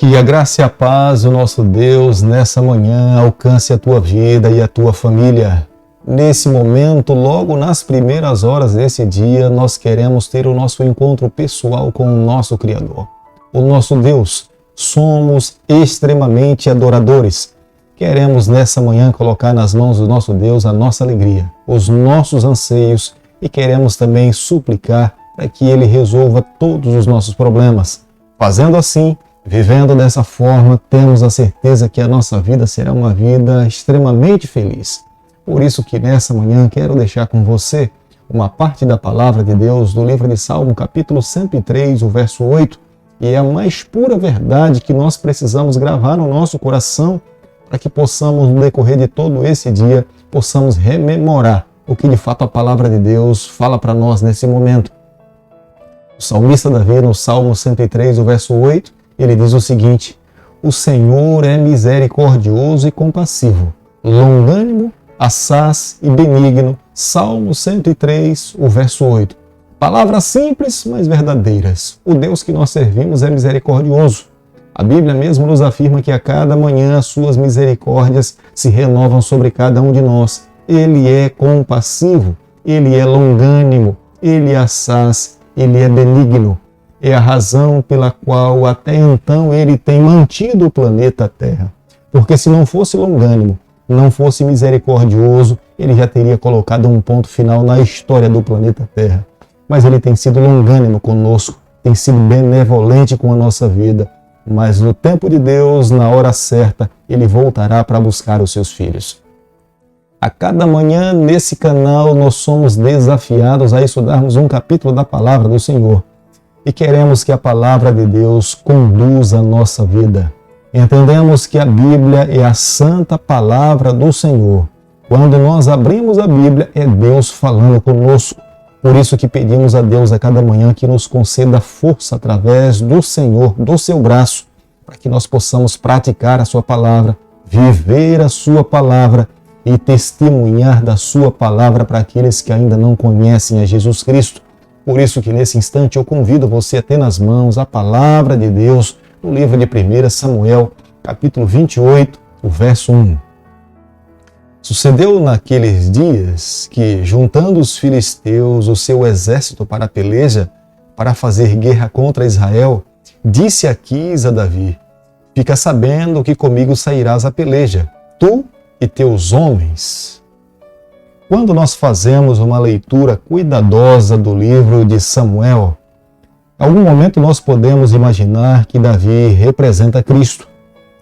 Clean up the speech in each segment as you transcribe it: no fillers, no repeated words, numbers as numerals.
Que a graça e a paz do nosso Deus nessa manhã alcance a tua vida e a tua família. Nesse momento, logo nas primeiras horas desse dia, nós queremos ter o nosso encontro pessoal com o nosso Criador, o nosso Deus. Somos extremamente adoradores. Queremos nessa manhã colocar nas mãos do nosso Deus a nossa alegria, os nossos anseios e queremos também suplicar para que Ele resolva todos os nossos problemas. Fazendo assim, vivendo dessa forma, temos a certeza que a nossa vida será uma vida extremamente feliz. Por isso que nessa manhã quero deixar com você uma parte da palavra de Deus do livro de Salmo, capítulo 103, o verso 8, e é a mais pura verdade que nós precisamos gravar no nosso coração para que possamos, no decorrer de todo esse dia, possamos rememorar o que de fato a palavra de Deus fala para nós nesse momento. O salmista Davi, no Salmo 103, o verso 8, ele diz o seguinte: o Senhor é misericordioso e compassivo, longânimo, assaz e benigno. Salmo 103, o verso 8. Palavras simples, mas verdadeiras. O Deus que nós servimos é misericordioso. A Bíblia mesmo nos afirma que a cada manhã as suas misericórdias se renovam sobre cada um de nós. Ele é compassivo, Ele é longânimo, Ele é assaz, Ele é benigno. É a razão pela qual até então Ele tem mantido o planeta Terra. Porque se não fosse longânimo, não fosse misericordioso, Ele já teria colocado um ponto final na história do planeta Terra. Mas Ele tem sido longânimo conosco, tem sido benevolente com a nossa vida. Mas no tempo de Deus, na hora certa, Ele voltará para buscar os seus filhos. A cada manhã, nesse canal, nós somos desafiados a estudarmos um capítulo da Palavra do Senhor. E queremos que a Palavra de Deus conduza a nossa vida. Entendemos que a Bíblia é a santa Palavra do Senhor. Quando nós abrimos a Bíblia, é Deus falando conosco. Por isso que pedimos a Deus a cada manhã que nos conceda força através do Senhor, do seu braço, para que nós possamos praticar a sua palavra, viver a sua palavra e testemunhar da sua palavra para aqueles que ainda não conhecem a Jesus Cristo. Por isso que nesse instante eu convido você a ter nas mãos a palavra de Deus no livro de 1 Samuel, capítulo 28, o verso 1. Sucedeu naqueles dias que, juntando os filisteus o seu exército para a peleja, para fazer guerra contra Israel, disse Aquis a Davi: fica sabendo que comigo sairás a peleja, tu e teus homens. Quando nós fazemos uma leitura cuidadosa do livro de Samuel, em algum momento nós podemos imaginar que Davi representa Cristo,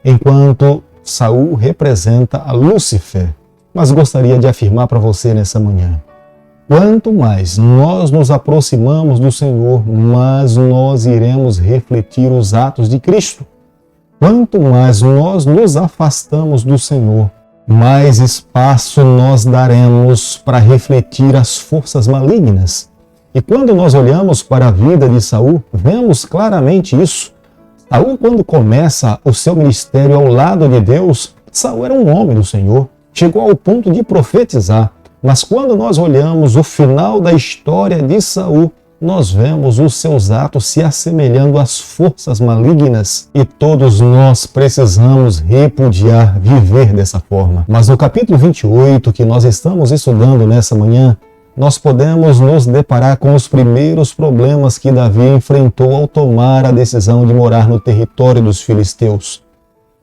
enquanto Saul representa a Lúcifer. Mas gostaria de afirmar para você nessa manhã: quanto mais nós nos aproximamos do Senhor, mais nós iremos refletir os atos de Cristo. Quanto mais nós nos afastamos do Senhor, mais espaço nós daremos para refletir as forças malignas. E quando nós olhamos para a vida de Saul, vemos claramente isso. Saul, quando começa o seu ministério ao lado de Deus, Saul era um homem do Senhor. Chegou ao ponto de profetizar, mas quando nós olhamos o final da história de Saul, nós vemos os seus atos se assemelhando às forças malignas e todos nós precisamos repudiar, viver dessa forma. Mas no capítulo 28 que nós estamos estudando nessa manhã, nós podemos nos deparar com os primeiros problemas que Davi enfrentou ao tomar a decisão de morar no território dos filisteus.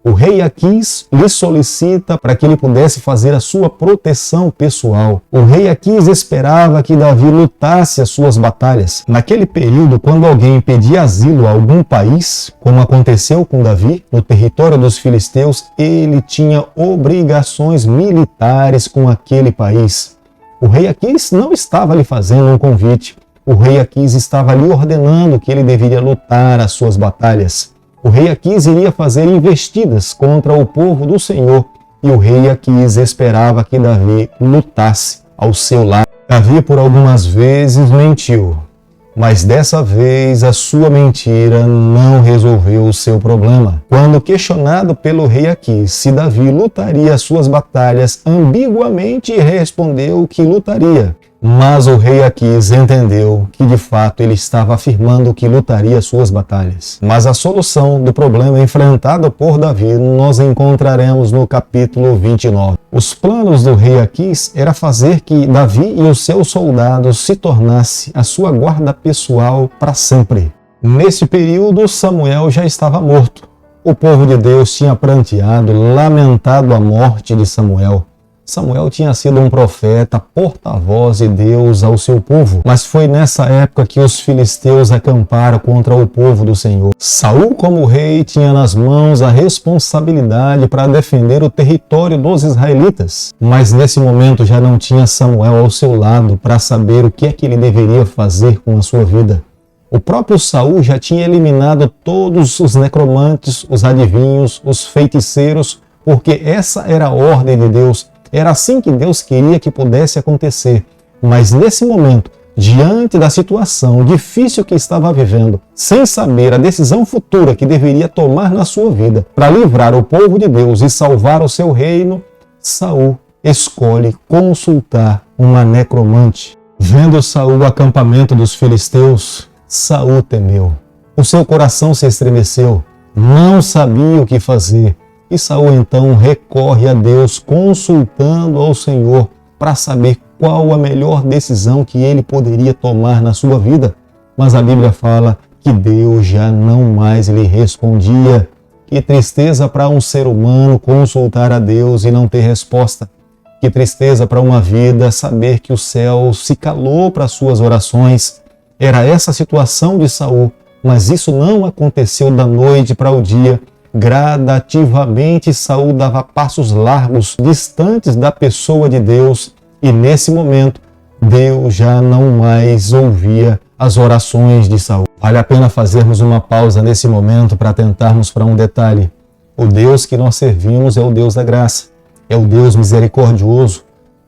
O rei Aquis lhe solicita para que ele pudesse fazer a sua proteção pessoal. O rei Aquis esperava que Davi lutasse as suas batalhas. Naquele período, quando alguém pedia asilo a algum país, como aconteceu com Davi, no território dos filisteus, ele tinha obrigações militares com aquele país. O rei Aquis não estava lhe fazendo um convite. O rei Aquis estava lhe ordenando que ele deveria lutar as suas batalhas. O rei Aquis iria fazer investidas contra o povo do Senhor e o rei Aquis esperava que Davi lutasse ao seu lado. Davi por algumas vezes mentiu, mas dessa vez a sua mentira não resolveu o seu problema. Quando questionado pelo rei Aquis se Davi lutaria as suas batalhas, ambiguamente respondeu que lutaria. Mas o rei Aquis entendeu que de fato ele estava afirmando que lutaria suas batalhas. Mas a solução do problema enfrentado por Davi nós encontraremos no capítulo 29. Os planos do rei Aquis era fazer que Davi e os seus soldados se tornassem a sua guarda pessoal para sempre. Nesse período, Samuel já estava morto. O povo de Deus tinha pranteado, lamentado a morte de Samuel. Samuel tinha sido um profeta, porta-voz de Deus ao seu povo, mas foi nessa época que os filisteus acamparam contra o povo do Senhor. Saul, como rei, tinha nas mãos a responsabilidade para defender o território dos israelitas, mas nesse momento já não tinha Samuel ao seu lado para saber o que é que ele deveria fazer com a sua vida. O próprio Saul já tinha eliminado todos os necromantes, os adivinhos, os feiticeiros, porque essa era a ordem de Deus. Era assim que Deus queria que pudesse acontecer. Mas nesse momento, diante da situação difícil que estava vivendo, sem saber a decisão futura que deveria tomar na sua vida para livrar o povo de Deus e salvar o seu reino, Saul escolhe consultar uma necromante. Vendo Saul o acampamento dos filisteus, Saul temeu. O seu coração se estremeceu, não sabia o que fazer. E Saul então recorre a Deus, consultando ao Senhor para saber qual a melhor decisão que ele poderia tomar na sua vida. Mas a Bíblia fala que Deus já não mais lhe respondia. Que tristeza para um ser humano consultar a Deus e não ter resposta. Que tristeza para uma vida saber que o céu se calou para suas orações. Era essa a situação de Saul, mas isso não aconteceu da noite para o dia. Gradativamente, Saul dava passos largos, distantes da pessoa de Deus, e nesse momento, Deus já não mais ouvia as orações de Saul. Vale a pena fazermos uma pausa nesse momento para atentarmos para um detalhe. O Deus que nós servimos é o Deus da graça, é o Deus misericordioso.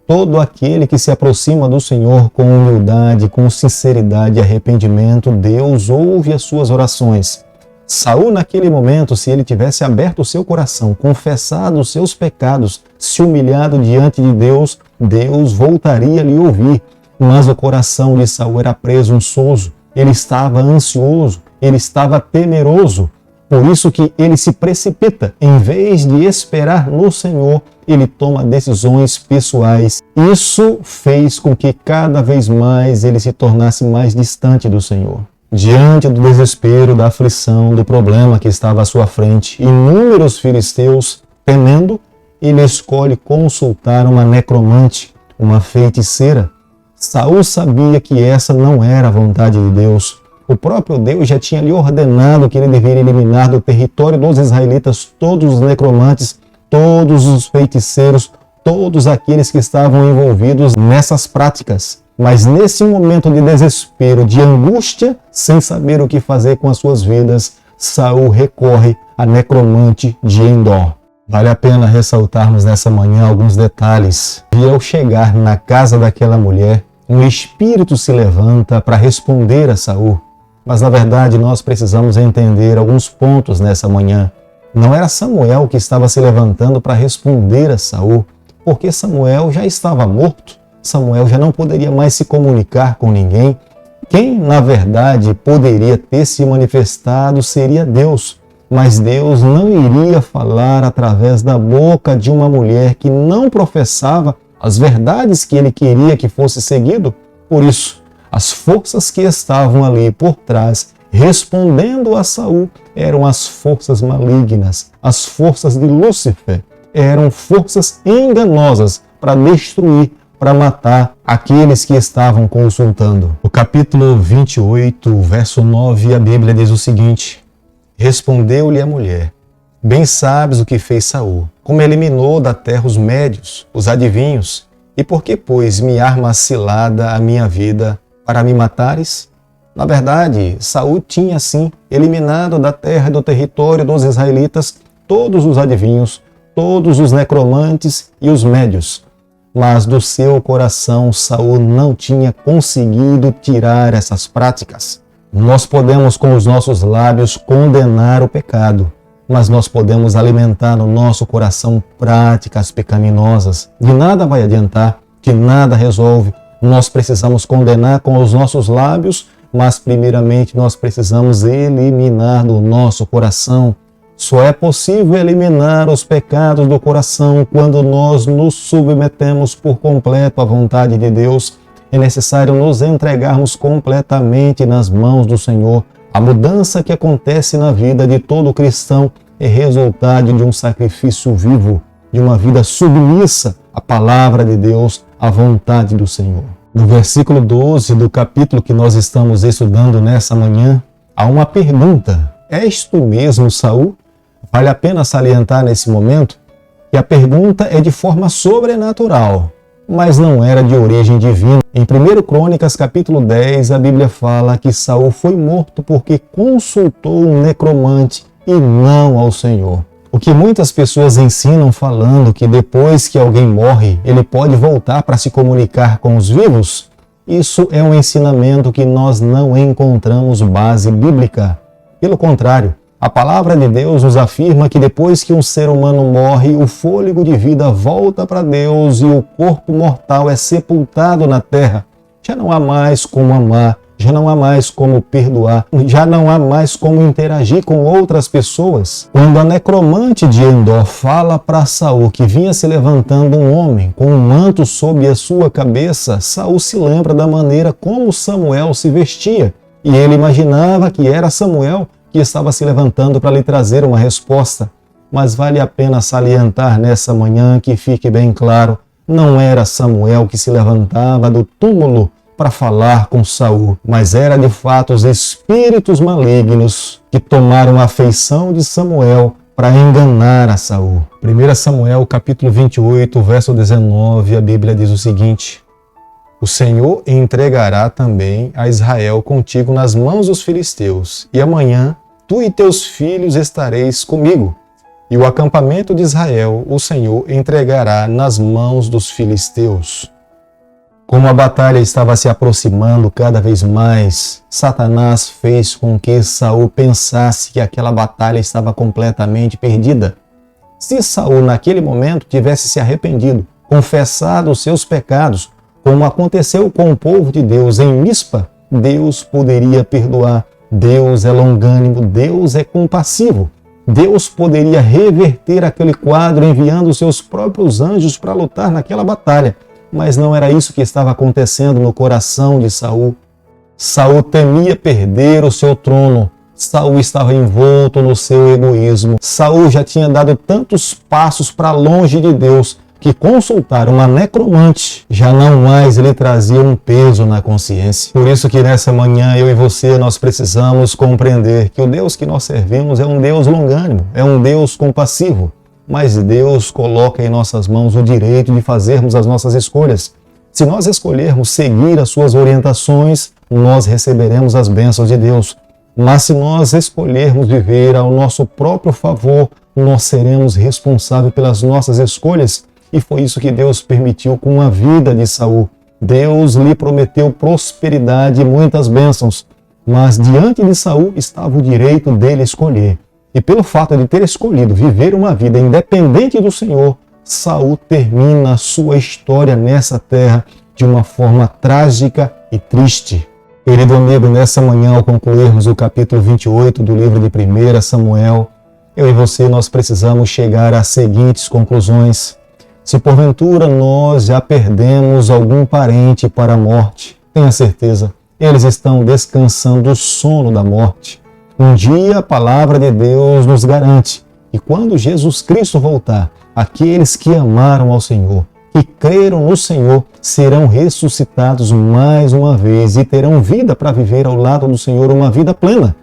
Todo aquele que se aproxima do Senhor com humildade, com sinceridade e arrependimento, Deus ouve as suas orações. Saul, naquele momento, se ele tivesse aberto o seu coração, confessado os seus pecados, se humilhado diante de Deus, Deus voltaria a lhe ouvir. Mas o coração de Saul era presunçoso, ele estava ansioso, ele estava temeroso. Por isso que ele se precipita. Em vez de esperar no Senhor, ele toma decisões pessoais. Isso fez com que cada vez mais ele se tornasse mais distante do Senhor. Diante do desespero, da aflição, do problema que estava à sua frente, inúmeros filisteus, temendo, ele escolhe consultar uma necromante, uma feiticeira. Saul sabia que essa não era a vontade de Deus. O próprio Deus já tinha lhe ordenado que ele deveria eliminar do território dos israelitas todos os necromantes, todos os feiticeiros, todos aqueles que estavam envolvidos nessas práticas. Mas nesse momento de desespero, de angústia, sem saber o que fazer com as suas vidas, Saul recorre à necromante de Endor. Vale a pena ressaltarmos nessa manhã alguns detalhes. E ao chegar na casa daquela mulher, um espírito se levanta para responder a Saul. Mas na verdade nós precisamos entender alguns pontos nessa manhã. Não era Samuel que estava se levantando para responder a Saul, porque Samuel já estava morto. Samuel já não poderia mais se comunicar com ninguém. Quem, na verdade, poderia ter se manifestado seria Deus. Mas Deus não iria falar através da boca de uma mulher que não professava as verdades que ele queria que fosse seguido. Por isso, as forças que estavam ali por trás, respondendo a Saul, eram as forças malignas, as forças de Lúcifer. Eram forças enganosas para destruir, para matar aqueles que estavam consultando. O capítulo 28, verso 9, a Bíblia diz o seguinte: Respondeu-lhe a mulher: Bem sabes o que fez Saul, como eliminou da terra os médios, os adivinhos, e por que, pois, me armas cilada a minha vida para me matares? Na verdade, Saul tinha, sim, eliminado da terra e do território dos israelitas todos os adivinhos, todos os necromantes e os médios. Mas do seu coração Saul não tinha conseguido tirar essas práticas. Nós podemos com os nossos lábios condenar o pecado, mas nós podemos alimentar no nosso coração práticas pecaminosas. De nada vai adiantar, de nada resolve, Nós precisamos condenar com os nossos lábios, mas primeiramente nós precisamos eliminar do nosso coração. Só é possível eliminar os pecados do coração quando nós nos submetemos por completo à vontade de Deus. É necessário nos entregarmos completamente nas mãos do Senhor. A mudança que acontece na vida de todo cristão é resultado de um sacrifício vivo, de uma vida submissa à palavra de Deus, à vontade do Senhor. No versículo 12 do capítulo que nós estamos estudando nessa manhã, há uma pergunta: és tu mesmo, Saul? Vale a pena salientar nesse momento que a pergunta é de forma sobrenatural, mas não era de origem divina. Em 1 Crônicas, capítulo 10, a Bíblia fala que Saul foi morto porque consultou um necromante e não ao Senhor. O que muitas pessoas ensinam falando que depois que alguém morre, ele pode voltar para se comunicar com os vivos, isso é um ensinamento que nós não encontramos base bíblica. Pelo contrário, a palavra de Deus nos afirma que depois que um ser humano morre, o fôlego de vida volta para Deus e o corpo mortal é sepultado na terra. Já não há mais como amar, já não há mais como perdoar, já não há mais como interagir com outras pessoas. Quando a necromante de Endor fala para Saul que vinha se levantando um homem com um manto sobre a sua cabeça, Saul se lembra da maneira como Samuel se vestia e ele imaginava que era Samuel que estava se levantando para lhe trazer uma resposta. Mas vale a pena salientar nessa manhã que fique bem claro, não era Samuel que se levantava do túmulo para falar com Saul, mas era de fato os espíritos malignos que tomaram a feição de Samuel para enganar a Saul. 1 Samuel capítulo 28, verso 19, a Bíblia diz o seguinte: o Senhor entregará também a Israel contigo nas mãos dos filisteus, e amanhã tu e teus filhos estareis comigo, e o acampamento de Israel o Senhor entregará nas mãos dos filisteus. Como a batalha estava se aproximando cada vez mais, Satanás fez com que Saul pensasse que aquela batalha estava completamente perdida. Se Saul naquele momento tivesse se arrependido, confessado os seus pecados, como aconteceu com o povo de Deus em Mispa, Deus poderia perdoar. Deus é longânimo, Deus é compassivo. Deus poderia reverter aquele quadro enviando seus próprios anjos para lutar naquela batalha. Mas não era isso que estava acontecendo no coração de Saul. Saul temia perder o seu trono. Saul estava envolto no seu egoísmo. Saul já tinha dado tantos passos para longe de Deus que consultar uma necromante já não mais lhe trazia um peso na consciência. Por isso que nessa manhã eu e você nós precisamos compreender que o Deus que nós servimos é um Deus longânimo, é um Deus compassivo. Mas Deus coloca em nossas mãos o direito de fazermos as nossas escolhas. Se nós escolhermos seguir as suas orientações, nós receberemos as bênçãos de Deus. Mas se nós escolhermos viver ao nosso próprio favor, nós seremos responsáveis pelas nossas escolhas. E foi isso que Deus permitiu com a vida de Saul. Deus lhe prometeu prosperidade e muitas bênçãos, mas diante de Saul estava o direito dele escolher. E pelo fato de ter escolhido viver uma vida independente do Senhor, Saul termina a sua história nessa terra de uma forma trágica e triste. Querido amigo, nessa manhã, ao concluirmos o capítulo 28 do livro de 1 Samuel, eu e você nós precisamos chegar às seguintes conclusões. Se porventura nós já perdemos algum parente para a morte, tenha certeza, eles estão descansando o sono da morte. Um dia a palavra de Deus nos garante que quando Jesus Cristo voltar, aqueles que amaram ao Senhor, que creram no Senhor, serão ressuscitados mais uma vez e terão vida para viver ao lado do Senhor uma vida plena.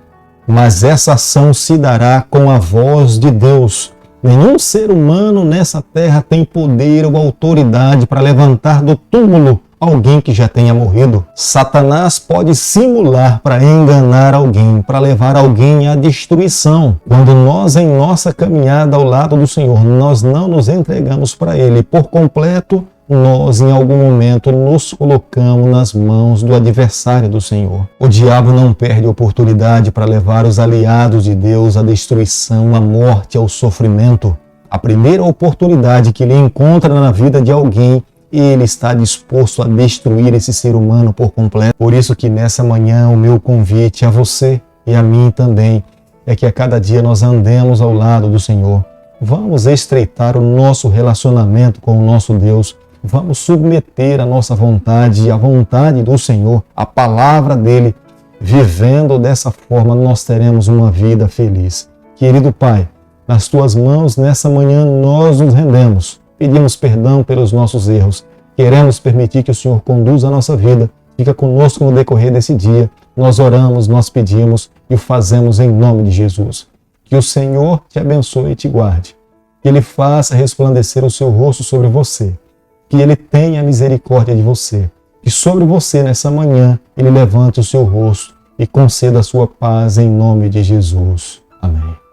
Mas essa ação se dará com a voz de Deus. Nenhum ser humano nessa terra tem poder ou autoridade para levantar do túmulo alguém que já tenha morrido. Satanás pode simular para enganar alguém, para levar alguém à destruição. Quando nós, em nossa caminhada ao lado do Senhor, nós não nos entregamos para Ele por completo, nós em algum momento nos colocamos nas mãos do adversário do Senhor. O diabo não perde oportunidade para levar os aliados de Deus à destruição, à morte, ao sofrimento. A primeira oportunidade que ele encontra na vida de alguém, Ele está disposto a destruir esse ser humano por completo. Por isso que nessa manhã o meu convite a você e a mim também é que a cada dia nós andemos ao lado do Senhor. Vamos estreitar o nosso relacionamento com o nosso Deus. Vamos submeter a nossa vontade e a vontade do Senhor, a palavra dele. Vivendo dessa forma, nós teremos uma vida feliz. Querido Pai, nas tuas mãos nessa manhã nós nos rendemos. Pedimos perdão pelos nossos erros. Queremos permitir que o Senhor conduza a nossa vida. Fica conosco no decorrer desse dia. Nós oramos, nós pedimos e o fazemos em nome de Jesus. Que o Senhor te abençoe e te guarde. Que Ele faça resplandecer o seu rosto sobre você. Que Ele tenha misericórdia de você. Que sobre você nessa manhã Ele levante o seu rosto e conceda a sua paz em nome de Jesus. Amém.